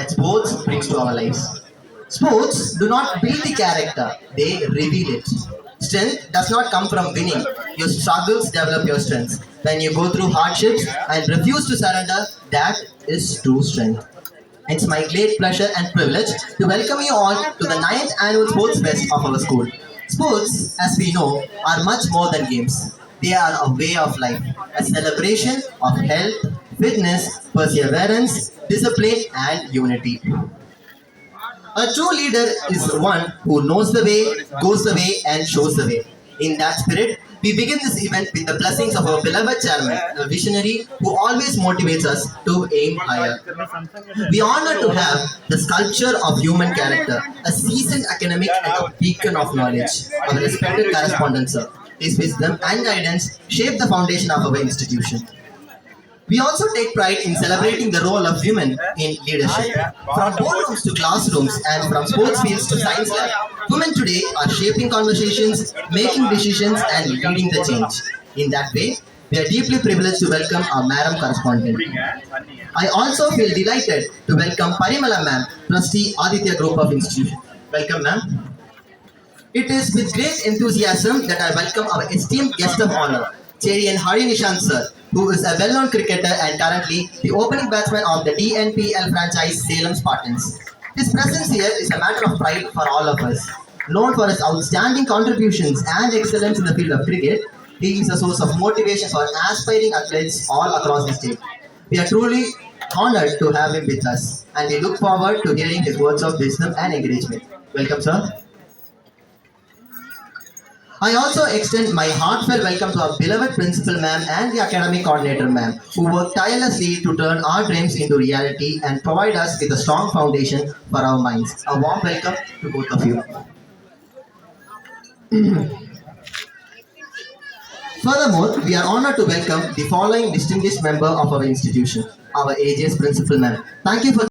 that sports brings to our lives. Sports do not build the character, they reveal it. Strength does not come from winning. Your struggles develop your strengths. When you go through hardships and refuse to surrender, that is true strength. It's my great pleasure and privilege to welcome you all to the 9th annual Sports Fest of our school. Sports, as we know, are much more than games. They are a way of life, a celebration of health, fitness, perseverance, discipline, and unity. A true leader is one who knows the way, goes the way, and shows the way. In that spirit, we begin this event with the blessings of our beloved chairman, a visionary who always motivates us to aim higher. We honor to have the sculpture of human character, a seasoned academic and a beacon of knowledge, our respected correspondent sir. His wisdom and guidance shape the foundation of our institution. We also take pride in celebrating the role of women in leadership. From boardrooms to classrooms and from sports fields to science lab, women today are shaping conversations, making decisions and leading the change. In that way, we are deeply privileged to welcome our Madam Correspondent. I also feel delighted to welcome Parimala Ma'am, Trustee Aditya Group of Institutions. Welcome ma'am. It is with great enthusiasm that I welcome our esteemed guest of honor, Cherian Hari Nishant sir, who is a well-known cricketer and currently the opening batsman of the DNPL franchise Salem Spartans. His presence here is a matter of pride for all of us. Known for his outstanding contributions and excellence in the field of cricket, he is a source of motivation for aspiring athletes all across the state. We are truly honored to have him with us and we look forward to hearing his words of wisdom and encouragement. Welcome, sir. I also extend my heartfelt welcome to our beloved principal ma'am and the academic coordinator ma'am who work tirelessly to turn our dreams into reality and provide us with a strong foundation for our minds. A warm welcome to both of you. Furthermore, we are honored to welcome the following distinguished member of our institution, our AJS principal ma'am. Thank you for